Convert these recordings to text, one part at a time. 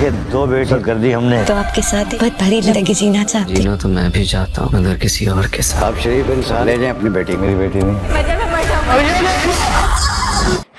کہ دو بیٹی کر دی ہم نے. تو آپ کے ساتھ بہت بھری زندگی جینا چاہتی جینا تو میں بھی چاہتا ہوں مگر کسی اور کے ساتھ. آپ شریف انسان لے جائیں اپنی بیٹی. میری بیٹی نہیں.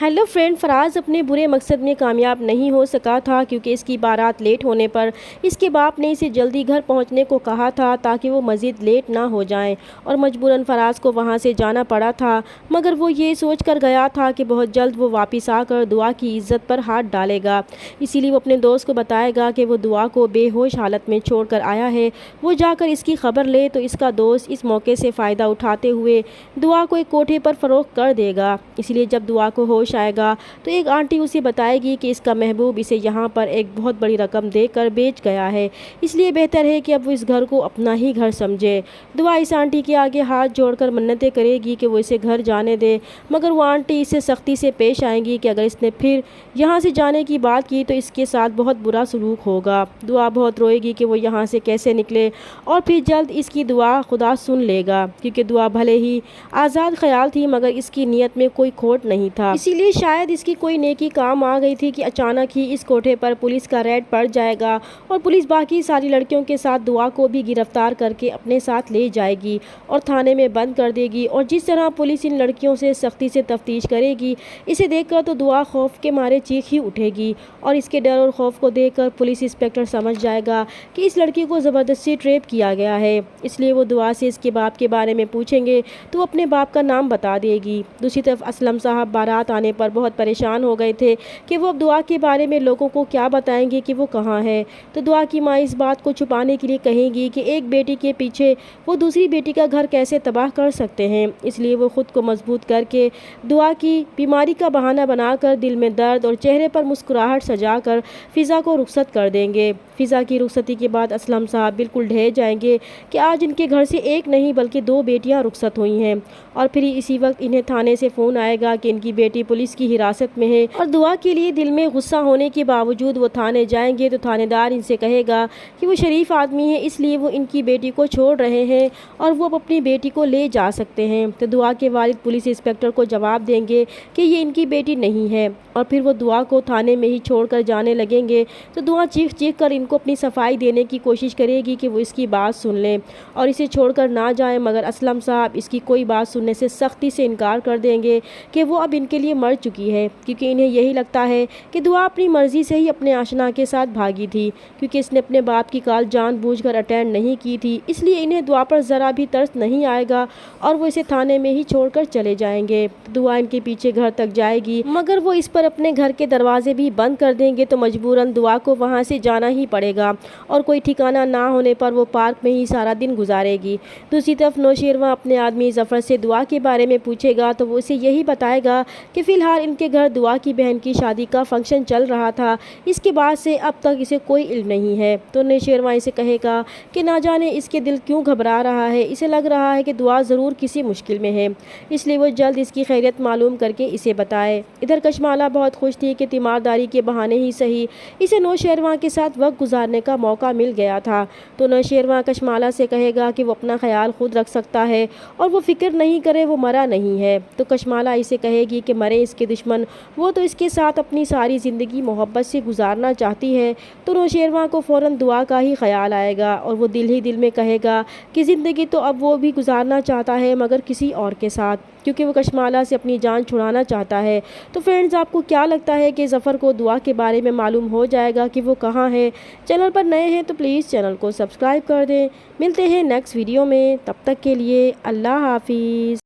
ہیلو فرینڈ، فراز اپنے برے مقصد میں کامیاب نہیں ہو سکا تھا کیونکہ اس کی بارات لیٹ ہونے پر اس کے باپ نے اسے جلدی گھر پہنچنے کو کہا تھا تاکہ وہ مزید لیٹ نہ ہو جائیں، اور مجبوراً فراز کو وہاں سے جانا پڑا تھا، مگر وہ یہ سوچ کر گیا تھا کہ بہت جلد وہ واپس آ کر دعا کی عزت پر ہاتھ ڈالے گا، اسی لیے وہ اپنے دوست کو بتائے گا کہ وہ دعا کو بے ہوش حالت میں چھوڑ کر آیا ہے. وہ جا کر اس کی خبر لے تو اس کا دوست اس موقع سے فائدہ اٹھاتے ہوئے دعا کو ایک کوٹھے پر فروخت کر دے گا. اسی لیے جب دعا کو ہوش آئے گا تو ایک آنٹی اسے بتائے گی کہ اس کا محبوب اسے یہاں پر ایک بہت بڑی رقم دے کر بیچ گیا ہے، اس لیے بہتر ہے کہ اب وہ اس گھر کو اپنا ہی گھر سمجھے. دعا اس آنٹی کے آگے ہاتھ جوڑ کر منتیں کرے گی کہ وہ اسے گھر جانے دے، مگر وہ آنٹی اس سے سختی سے پیش آئیں گی کہ اگر اس نے پھر یہاں سے جانے کی بات کی تو اس کے ساتھ بہت برا سلوک ہوگا. دعا بہت روئے گی کہ وہ یہاں سے کیسے نکلے، اور پھر جلد اس کی دعا خدا سن لے گا، کیونکہ دعا بھلے ہی آزاد خیال تھی مگر اس کی نیت میں کوئی کھوٹ نہیں تھا. اسی لیے شاید اس کی کوئی نیکی کام آ گئی تھی کہ اچانک ہی اس کوٹھے پر پولیس کا ریڈ پڑ جائے گا، اور پولیس باقی ساری لڑکیوں کے ساتھ دعا کو بھی گرفتار کر کے اپنے ساتھ لے جائے گی اور تھانے میں بند کر دے گی. اور جس طرح پولیس ان لڑکیوں سے سختی سے تفتیش کرے گی، اسے دیکھ کر تو دعا خوف کے مارے چیخ ہی اٹھے گی، اور اس کے ڈر اور خوف کو دیکھ کر پولیس انسپکٹر سمجھ جائے گا کہ اس لڑکی کو زبردستی ٹریپ کیا گیا ہے. اس لیے وہ دعا سے اس کے باپ کے بارے میں پوچھیں گے تو وہ اپنے باپ کا نام بتا دے گی. دوسری طرف اسلم صاحب بارات آنے پر بہت پریشان ہو گئے تھے کہ وہ اب دعا کے بارے میں لوگوں کو کیا بتائیں گے کہ وہ کہاں ہے. تو دعا کی ماں اس بات کو چھپانے کے لیے کہیں گی کہ ایک بیٹی کے پیچھے وہ دوسری بیٹی کا گھر کیسے تباہ کر سکتے ہیں. اس لیے وہ خود کو مضبوط کر کے دعا کی بیماری کا بہانہ بنا کر دل میں درد اور چہرے پر مسکراہٹ سجا کر فضا کو رخصت کر دیں گے. فضا کی رخصتی کے بعد اسلم صاحب بالکل ڈھہ جائیں گے کہ آج ان کے گھر سے ایک نہیں بلکہ 2 بیٹیاں رخصت ہوئی ہیں، اور پھر اسی وقت انہیں تھانے سے فون آئے گا کہ ان کی بیٹی پولیس کی حراست میں ہے. اور دعا کے لیے دل میں غصہ ہونے کے باوجود وہ تھانے جائیں گے تو تھانے دار ان سے کہے گا کہ وہ شریف آدمی ہے، اس لیے وہ ان کی بیٹی کو چھوڑ رہے ہیں اور وہ اپنی بیٹی کو لے جا سکتے ہیں. تو دعا کے والد پولیس انسپکٹر کو جواب دیں گے کہ یہ ان کی بیٹی نہیں ہے، اور پھر وہ دعا کو تھانے میں ہی چھوڑ کر جانے لگیں گے. تو دعا چیخ چیخ کر ان کو اپنی صفائی دینے کی کوشش کرے گی کہ وہ اس کی بات سن لیں اور اسے چھوڑ کر نہ جائیں، مگر اسلم صاحب اس کی کوئی بات سننے سے سختی سے انکار کر دیں گے کہ وہ اب ان کے لیے مر چکی ہے، کیونکہ انہیں یہی لگتا ہے کہ دعا اپنی مرضی سے ہی اپنے آشنا کے ساتھ بھاگی تھی، کیونکہ اس نے اپنے باپ کی کال جان بوجھ کر اٹینڈ نہیں کی تھی. اس لیے انہیں دعا پر ذرا بھی ترس نہیں آئے گا اور وہ اسے تھانے میں ہی چھوڑ کر چلے جائیں گے. دعا ان کے پیچھے گھر تک جائے گی مگر وہ اس پر اپنے گھر کے دروازے بھی بند کر دیں گے، تو مجبوراً دعا کو وہاں سے جانا ہی پڑے گا، اور کوئی ٹھکانہ نہ ہونے پر وہ پارک میں ہی سارا دن گزارے گی. دوسری طرف نوشیروان اپنے آدمی ظفر سے دعا کے بارے میں پوچھے گا تو وہ اسے یہی بتائے گا کہ فی الحال ان کے گھر دعا کی بہن کی شادی کا فنکشن چل رہا تھا، اس کے بعد سے اب تک اسے کوئی علم نہیں ہے. تو نوشیروان اسے کہے گا کہ نہ جانے اس کے دل کیوں گھبرا رہا ہے، اسے لگ رہا ہے کہ دعا ضرور کسی مشکل میں ہے، اس لیے وہ جلد اس کی خیریت معلوم کر کے اسے بتائے. ادھر کشمالہ بہت خوش تھی کہ تیمارداری کے بہانے ہی صحیح اسے نوشیروان کے ساتھ وقت گزارنے کا موقع مل گیا تھا. تو نوشیروان کشمالہ سے کہے گا کہ وہ اپنا خیال خود رکھ سکتا ہے اور وہ فکر نہیں کرے، وہ مرا نہیں ہے. تو کشمالہ اسے کہے گی کہ مرے اس کے دشمن، وہ تو اس کے ساتھ اپنی ساری زندگی محبت سے گزارنا چاہتی ہے. تو نوشیروان کو فوراً دعا کا ہی خیال آئے گا اور وہ دل ہی دل میں کہے گا کہ زندگی تو اب وہ بھی گزارنا چاہتا ہے مگر کسی اور کے ساتھ، کیونکہ وہ کشمالہ سے اپنی جان چھڑانا چاہتا ہے. تو فرینڈز، آپ کو کیا لگتا ہے کہ ظفر کو دعا کے بارے میں معلوم ہو جائے گا کہ وہ کہاں ہے؟ چینل پر نئے ہیں تو پلیز چینل کو سبسکرائب کر دیں. ملتے ہیں نیکسٹ ویڈیو میں، تب تک کے لیے اللہ حافظ.